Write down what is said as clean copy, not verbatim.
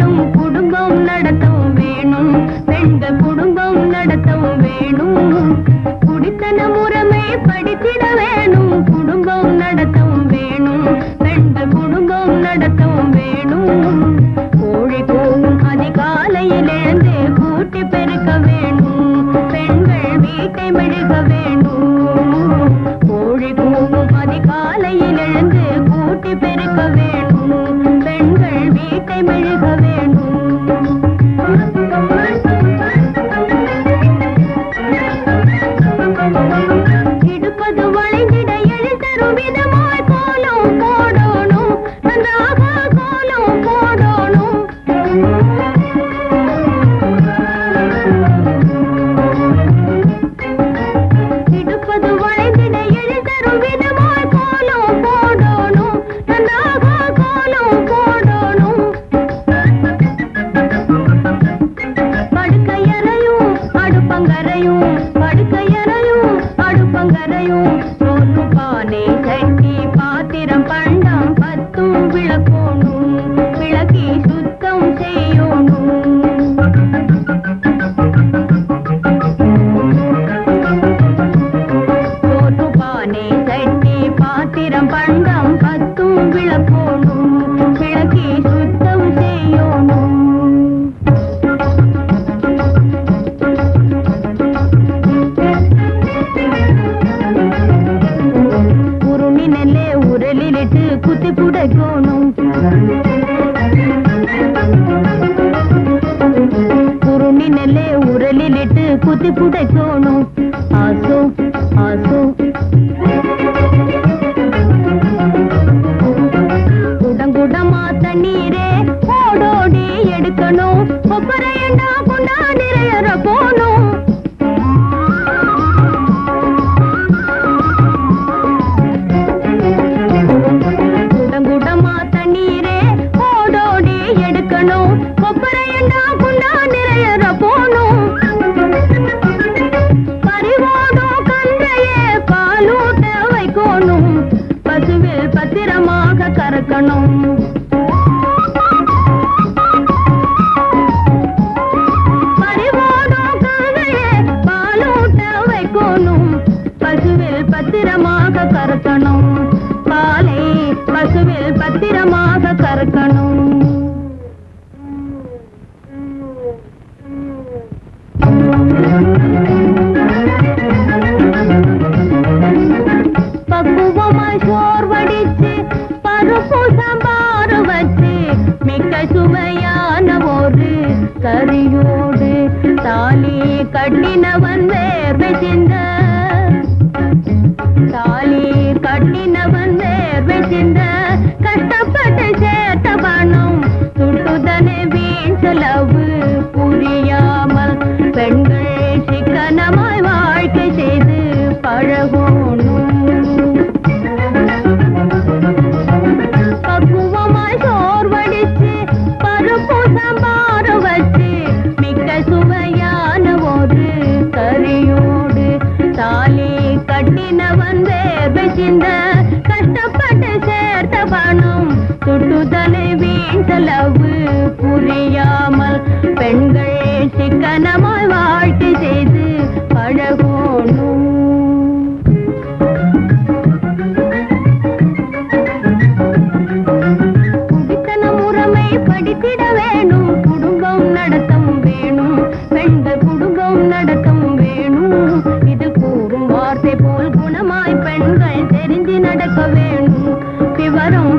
வேணும், குடும்பம் நடத்தவும் வேணும், பெண்கள் குடும்பம் நடத்தவும் வேணும். குடித்தன முறைமை படித்திட வேணும், குடும்பம் நடத்தவும் வேணும், பெண்கள் குடும்பம் நடத்தவும் வேணும். கோழி கூவும் அதிகாலையிலேந்து கூட்டி பெருக்க வேணும், பெண்கள் வீட்டை மெழுக வேணும். கோழி கூவும் அதிகாலையிலேந்து கூட்டி பெருக்க வேணும், பெண்கள் வீட்டை மெழுக வேணும். இடுப்பது வளைந்திட எழுதரும் விதமாய் கோலம் போடணும், நன்றாக கோலம் போடணும். இடுப்பது வளைந்திட எழுதரும் விதமாய் கோலம் போடணும், நன்றாக கோலம் போடணும். படுக்கையறையும் அடுப்பங்கரையும், படுக்கையறையும் அடுப்பங்கரையும், சோறு பானை சட்டி பாத்திரம் பண்டம் பத்தும் விளக்கோணும், விளக்கி சுத்தம் செய்யணும். சோறு பானை சட்டி பாத்திரம் பண்டம் பத்தும் விளக்கோணும், விளக்கி சுத்தம் செய்யணும். உருணி நெல்லே உரலிலிட்டு குத்தி புடைக்கணும், உருணி நெல்லே உரலிலிட்டு குத்தி புடைக்கணும். ஆசோ ஆசோ குடங்குடமா தண்ணீரே ஓடோடி எடுக்கணும், கொப்பரையண்டா கொண்டா நிறையற போணும். குடங்குடமா தண்ணீரே ஓடோடி எடுக்கணும், கொப்பரையண்டா கொண்டா நிறையற போணும். பறிவோடும் கன்றையே பாலூட்ட வைக்கணும், பசுவில் பத்திரமாக கறக்கணும். பறிவோடும் கன்றையே பாலூட்ட வைக்கணும், பசுவில் பத்திரமாக கறக்கணும். பாலை பசுவில் பத்திரமாக கறக்கணும். பக்குவமாய் சோர் வடிச்சு பருப்பு சாம்பார் வச்சு மிக்க சுவையான ஒரு கறியோடு தாலி கட்டினவன் வேர்வை சிந்த, தாலி கட்டினவன் வேர்வை சிந்த. கஷ்டப்பட்டு சேர்த்த பணம் சுட்டுதனே வீண் செலவு புரியாமல் பெண்கள் சிக்கனமாய் வாழ்க்கை செய்து பழகணும். பக்குவமாய் சோர் வடிச்சு பருப்பு சாம்பார் வச்சு மிக்க சுவையான ஒரு கறியோடு தாலி கட்டினவன் வேர்வை சிந்த. கஷ்டப்பட்டு சேர்த்த பணம் சுட்டுதலை வீண் செலவு புரியாமல் பெண்கள் சிக்கனமாய் வாழ்க்கை செய்து பழகணும். குடித்தன முறைமை படித்திட வேணும், குடும்பம் நடத்தவும் வேணும், பெண்கள் குடும்பம் நடத்தவும் வேணும். இதில் கூறும் வார்த்தை போல் குணமாய் பெண்கள் தெரிஞ்சு நடக்க வேணும். விவரம்